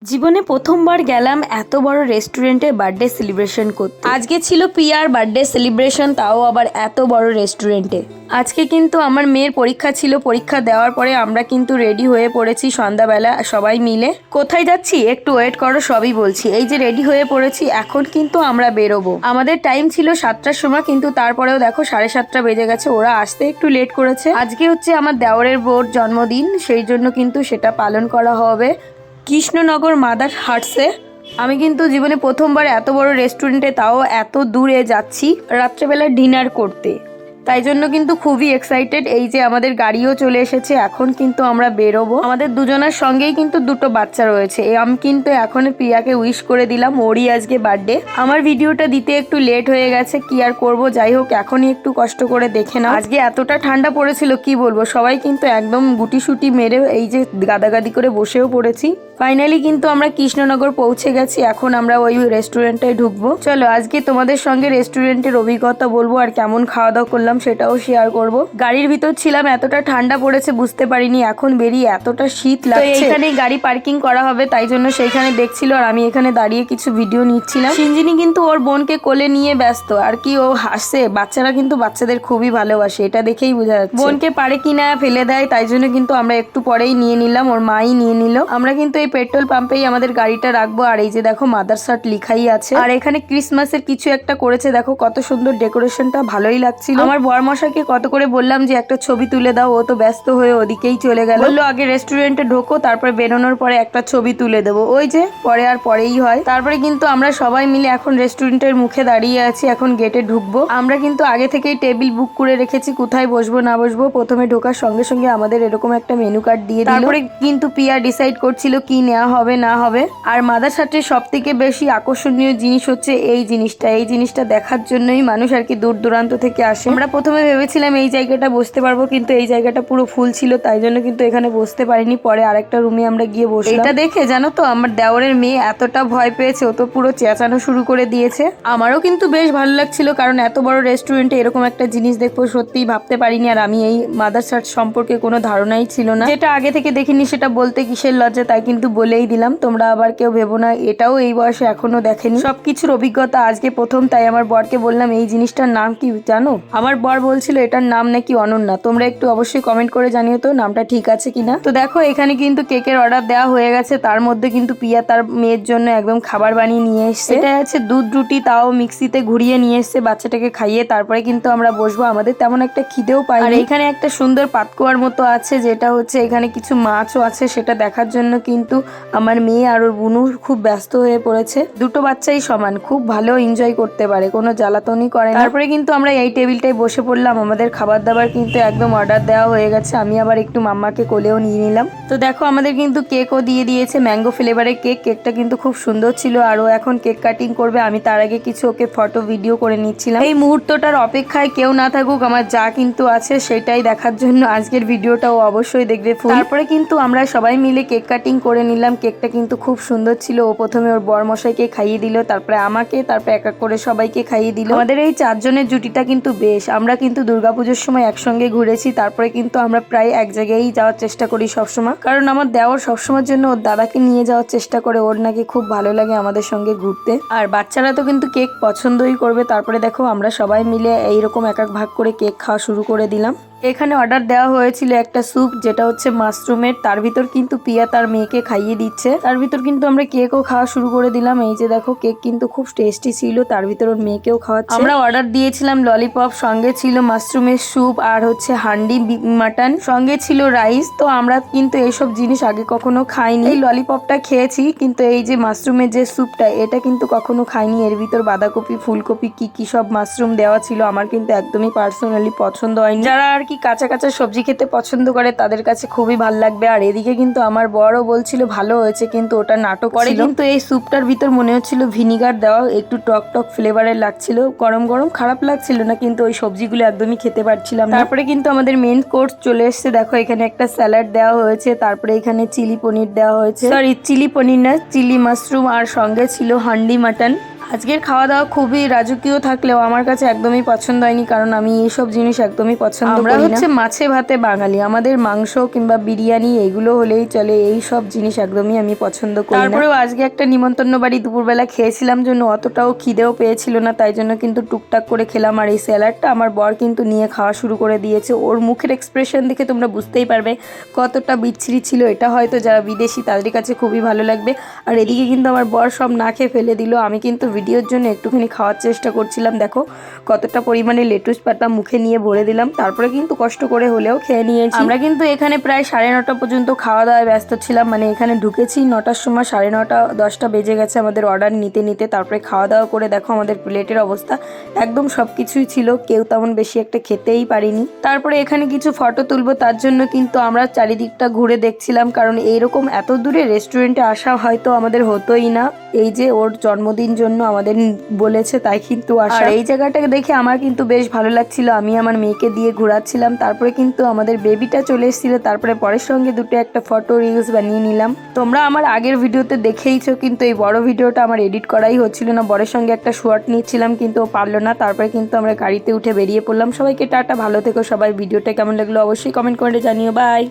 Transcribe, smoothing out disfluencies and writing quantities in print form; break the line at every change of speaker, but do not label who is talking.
জীবনে প্রথমবার গেলাম এত বড় রেস্টুরেন্টে বার্থডে সেলিব্রেশন করতে। আজকে ছিল পিয়ার বার্থডে সেলিব্রেশন, তাও আবার এত বড় রেস্টুরেন্টে। আজকে কিন্তু আমার মেয়ের পরীক্ষা ছিল, পরীক্ষা দেওয়ার পরে আমরা কিন্তু রেডি হয়ে পড়েছি সন্ধ্যাবেলা সবাই মিলে। কোথায় যাচ্ছি একটু ওয়েট করো, সবই বলছি। এই যে রেডি হয়ে পড়েছি, এখন কিন্তু আমরা বেরোবো। আমাদের টাইম ছিল 7টার সময়, কিন্তু তারপরেও দেখো 7:30 বেজে গেছে। ওরা আসতে একটু লেট করেছে। আজকে হচ্ছে আমার দেওরের বউর জন্মদিন, সেই জন্য কিন্তু সেটা পালন করা হবে কৃষ্ণনগর মাদার হাটসে। আমি কিন্তু জীবনে প্রথমবার এত বড় রেস্টুরেন্টে, তাও এত দূরে যাচ্ছি রাত্রেবেলা ডিনার করতে। তাই জন্য কিন্তু খুবই এক্সাইটেড। এই যে আমাদের গাড়িও চলে এসেছে, এখন কিন্তু আমরা বেরোবো। আমাদের দুজনের সঙ্গেই কিন্তু দুটো বাচ্চা রয়েছে। আমি কিন্তু এখন প্রিয়াকে উইশ করে দিলাম, ওরই আজকে বার্থডে। আমার ভিডিওটা দিতে একটু লেট হয়ে গেছে, কি আর করবো, যাই হোক এখনই একটু কষ্ট করে দেখে নাও। আজকে এতটা ঠান্ডা পড়েছিল কি বলবো, সবাই কিন্তু একদম গুটিসুটি মেরে এই যে গাদাগাদি করে বসেও পড়েছি। ফাইনালি কিন্তু আমরা কৃষ্ণনগর পৌঁছে গেছি, এখন আমরা ওই রেস্টুরেন্টে ঢুকবো। চলো আজকে তোমাদের সঙ্গে রেস্টুরেন্টের অভিজ্ঞতা বলবো, আর কেমন খাওয়া দাওয়া করলাম সেটাও শেয়ার করব। গাড়ির ভিতর ছিলাম, এতটা ঠান্ডা পড়েছে বুঝতে পারিনি, এখন বেরিয়ে এতটা শীত লাগছে। এখানে গাড়ি পার্কিং করা হবে, তাই জন্য সেইখানে দেখছিল, আর আমি এখানে দাঁড়িয়ে কিছু ভিডিও নিচ্ছিলাম। সিঞ্জিনি কিন্তু ওর বোনকে কোলে নিয়ে ব্যস্ত, আর কি ও হাসছে। বাচ্চারা কিন্তু বাচ্চাদের খুবই ভালোবাসে, এটা দেখেই বোঝা যাচ্ছে। বোনকে পারে কিনা ফেলে দেয়, তাই জন্য কিন্তু আমরা একটু পরেই নিয়ে নিলাম, ওর মাই নিয়ে নিল। আমরা কিন্তু এই পেট্রোল পাম্পেই আমাদের গাড়িটা রাখবো। আর এই যে দেখো মাদারসাট লিখাই আছে, আর এখানে ক্রিসমাসের কিছু একটা করেছে, দেখো কত সুন্দর ডেকোরেশনটা, ভালোই লাগছিল। আমার বরমশাইকে কত করে বললাম যে একটা ছবি তুলে দাও, ও তো ব্যস্ত হয়ে ওদিকেই চলে গেল। বললো আগে রেস্টুরেন্টে ঢোকো, তারপরে বেরোনোর পরে একটা ছবি তুলে দেবো। ওই যে পরে আর পরেই হয়। তারপরে কিন্তু আমরা সবাই মিলে এখন রেস্টুরেন্টের মুখে দাঁড়িয়ে আছি, এখন গেটে ঢুকবো। আমরা কিন্তু আগে থেকেই টেবিল বুক করে রেখেছি, কোথায় বসবো না বসবো। প্রথমে ঢোকার সঙ্গে সঙ্গে আমাদের এরকম একটা মেনু কার্ড দিয়ে দিল। তারপরে কিন্তু পিয়া ডিসাইড করছিল কি নেওয়া হবে না হবে। আর মাদারসাটের সব থেকে বেশি আকর্ষণীয় জিনিস হচ্ছে এই জিনিসটা। এই জিনিসটা দেখার জন্যই মানুষ আর কি দূর দূরান্ত থেকে আসে। আমরা প্রথমে ভেবেছিলাম এই জায়গাটা বসতে পারবো, কিন্তু এই জায়গাটা পুরো ফুল ছিল, তাই জন্য কিন্তু এখানে বসতে পারিনি। পরে আরেকটা রুমে আমরা গিয়ে বসলাম। এটা দেখে জানো তো, আমার দেওরের মেয়ে এতটা ভয় পেয়েছে, ও তো পুরো চেঁচানো শুরু করে দিয়েছে। আমারও কিন্তু বেশ ভালো লাগছিল, কারণ এত বড় রেস্টুরেন্টে এরকম একটা জিনিস দেখবো সত্যিই ভাবতে পারিনি। আর আমি এই মাদারসাট সম্পর্কে কোনো ধারণাই ছিল না, যেটা আগে থেকে দেখিনি সেটা বলতে কিসের লজ্জা, তাই কিন্তু বলেই দিলাম। তোমরা আবার কেউ ভেবো না এটাও এই বয়সে এখনো দেখেনি। সবকিছুর অভিজ্ঞতা আজকে প্রথম, তাই আমার বরকে বললাম এই জিনিসটার নাম কি জানো। আমার বর বলছিল এটার নাম নাকি অনন্যা। তোমরা একটু অবশ্যই কমেন্ট করে জানিও তো নামটা ঠিক আছে কিনা। তো দেখো এখানে কিন্তু কেকের অর্ডার দেওয়া হয়ে গেছে, তার মধ্যে কিন্তু পিয়া তার মেয়ের জন্য একদম খাবার বানিয়ে নিয়ে এসছে। এটা আছে দুধ রুটি, তাও মিক্সিতে ঘুরিয়ে নিয়ে এসছে বাচ্চাটাকে খাইয়ে। তারপরে কিন্তু আমরা বসবো, আমাদের তেমন একটা খিদেও পাই। আর এখানে একটা সুন্দর পাতকুয়ার মতো আছে, যেটা হচ্ছে এখানে কিছু মাছও আছে, সেটা দেখার জন্য কিন্তু আমার মেয়ে আর ওর বুনু খুব ব্যস্ত হয়ে পড়েছে। দুটো বাচ্চাই সমান, খুব ভালো এনজয় করতে পারে, কোনো জ্বালাতনই করে না। তারপরে কিন্তু আমরা এই টেবিলটায় বসে পড়লাম। আমাদের খাবার দাবার কিন্তু একদম অর্ডার দেওয়া হয়ে গেছে। আমি আবার একটু মাম্মাকে কোলেও নিয়ে নিলাম। তো দেখো আমাদের কিন্তু কেকও দিয়ে দিয়েছে, ম্যাঙ্গো ফ্লেভারের কেক। কেকটা কিন্তু খুব সুন্দর ছিল, আর ও এখন কেক কাটিং করবে। আমি তার আগে কিছু ওকে ফটো ভিডিও করে নিচ্ছিলাম। এই মুহূর্তটার অপেক্ষায় কেউ না থাকুক, আমার যা কিন্তু আছে সেটাই দেখার জন্য আজকের ভিডিওটাও অবশ্যই দেখবে ফুল। তারপরে কিন্তু আমরা সবাই মিলে কেক কাটিং করে নিলাম। কেকটা কিন্তু খুব সুন্দর ছিল। ও প্রথমে ওর বরমশাইকে খাইয়ে দিল, তারপরে আমাকে, তারপরে এক এক করে সবাইকে খাইয়ে দিল। আমাদের এই 4 জনের জুটিটা কিন্তু বেশ। আমরা কিন্তু দুর্গাপুজোর সময় একসঙ্গে ঘুরেছি, তারপরে কিন্তু আমরা প্রায় এক জায়গায় যাওয়ার চেষ্টা করি সবসময়, কারণ আমার দেওর সবসময়ের জন্য ওর দাদাকে নিয়ে যাওয়ার চেষ্টা করে। ওর নাকি খুব ভালো লাগে আমাদের সঙ্গে ঘুরতে, আর বাচ্চারা তো কিন্তু কেক পছন্দই করবে। তারপরে দেখো আমরা সবাই মিলে এইরকম এক এক ভাগ করে কেক খাওয়া শুরু করে দিলাম। এখানে অর্ডার দেওয়া হয়েছিল একটা স্যুপ, যেটা হচ্ছে মাশরুমের। তার ভিতর কিন্তু পিয়া তার মেয়েকে খাইয়ে দিচ্ছে। তার ভিতর কিন্তু আমরা কেকও খাওয়া শুরু করে দিলাম। এই যে দেখো কেক কিন্তু খুব টেস্টি ছিল, তার ভিতর ওর মেয়েকেও খাওয়াচ্ছে। আমরা অর্ডার দিয়েছিলাম ললিপপ, সঙ্গে ছিল মাশরুমের স্যুপ, আর হচ্ছে হান্ডি মাটন, সঙ্গে ছিল রাইস। তো আমরা কিন্তু এইসব জিনিস আগে কখনো খাইনি। এই ললিপপটা খেয়েছি, কিন্তু এই যে মাশরুমের যে স্যুপটা, এটা কিন্তু কখনো খাইনি। এর ভিতর বাঁধাকপি, ফুলকপি, কি সব মাশরুম দেওয়া ছিল। আমার কিন্তু একদমই পার্সোনালি পছন্দ হয়নি। যারা আর কি কাঁচা কাঁচা সবজি খেতে পছন্দ করে তাদের কাছে খুবই ভালো লাগবে। আর এদিকে কিন্তু আমার বড়ও বলছিল ভালো হয়েছে, কিন্তু ওটা নাটক করে। কিন্তু এই স্যুপটার ভিতর মনে হচ্ছিল ভিনিগার দেওয়া, একটু টক টক ফ্লেভারের লাগছিল। গরম গরম খারাপ লাগছিল না, কিন্তু ওই সবজিগুলো একদমই খেতে পারছিলাম না। তারপরে কিন্তু আমাদের মেন কোর্স চলে এসছে। দেখো এখানে একটা স্যালাড দেওয়া হয়েছে, তারপরে এখানে চিলি পনির দেওয়া হয়েছে, সরি চিলি পনির না, চিলি মাশরুম, আর সঙ্গে ছিল হান্ডি মাটন। আজকের খাওয়া দাওয়া খুবই রাজকীয় থাকলেও আমার কাছে একদমই পছন্দ হয়নি, কারণ আমি এইসব জিনিস একদমই পছন্দ করি না। আমরা হচ্ছে মাছে ভাতে বাঙালি, আমাদের মাংস কিংবা বিরিয়ানি এগুলো হলেই চলে, এই সব জিনিস একদমই আমি পছন্দ করি না। তারপরেও আজকে একটা নিমন্ত্রণ বাড়ি দুপুরবেলা খেয়েছিলাম জন্য অতটাও খিদেও পেয়েছিল না, তাই জন্য কিন্তু টুকটাক করে খেলাম। আর এই স্যালাডটা আমার বর কিন্তু নিয়ে খাওয়া শুরু করে দিয়েছে। ওর মুখের এক্সপ্রেশন দেখে তোমরা বুঝতেই পারবে কতটা বিচ্ছিরি ছিল। এটা হয়তো যারা বিদেশি তাদের কাছে খুবই ভালো লাগবে। আর এদিকে কিন্তু আমার বর সব না খেয়ে ফেলে দিল। আমি কিন্তু ভিডিওর জন্য একটুখানি খাওয়ার চেষ্টা করছিলাম। দেখো কতটা পরিমাণে লেটুস পাতা মুখে নিয়ে ভরে দিলাম, তারপরে কিন্তু কষ্ট করে হলেও খেয়ে নিয়েছি। আমরা কিন্তু এখানে প্রায় 9:30 পর্যন্ত খাওয়া দাওয়ায় ব্যস্ত ছিলাম। মানে এখানে ঢুকেছি 9টার সময়, 9:30 10টা বেজে গেছে আমাদের অর্ডার নিতে নিতে। তারপরে খাওয়া দাওয়া করে দেখো আমাদের প্লেটের অবস্থা, একদম সব কিছুই ছিল, কেউ তেমন বেশি একটা খেতেই পারিনি। তারপরে এখানে কিছু ফটো তুলবো, তার জন্য কিন্তু আমরা চারিদিকটা ঘুরে দেখছিলাম, কারণ এইরকম এত দূরে রেস্টুরেন্টে আসা হয়তো আমাদের হতোই না। এই যে ওর জন্মদিন জন্য আমাদের বলেছে, তাই কিন্তু আসা। আর এই জায়গাটাকে দেখে আমার কিন্তু বেশ ভালো লাগছিল। আমি আমার মেয়েকে দিয়ে ঘোরাচ্ছিলাম। তারপরে কিন্তু আমাদের বেবিটা চলে এসেছিল। তারপরে পরের সঙ্গে দুটো একটা ফটো রিলস বানিয়ে নিলাম। তোমরা আমার আগের ভিডিওতে দেখেইছো, কিন্তু এই বড় ভিডিওটা আমার এডিট করাই হচ্ছিল না। বরের সঙ্গে একটা শর্ট নিচ্ছিলাম কিন্তু ও পারলো না। তারপরে কিন্তু আমরা গাড়িতে উঠে বেরিয়ে পড়লাম। সবাইকে টাটা, ভালো থেকো সবাই। ভিডিওটা কেমন লাগলো অবশ্যই কমেন্ট করে জানিও। বাই।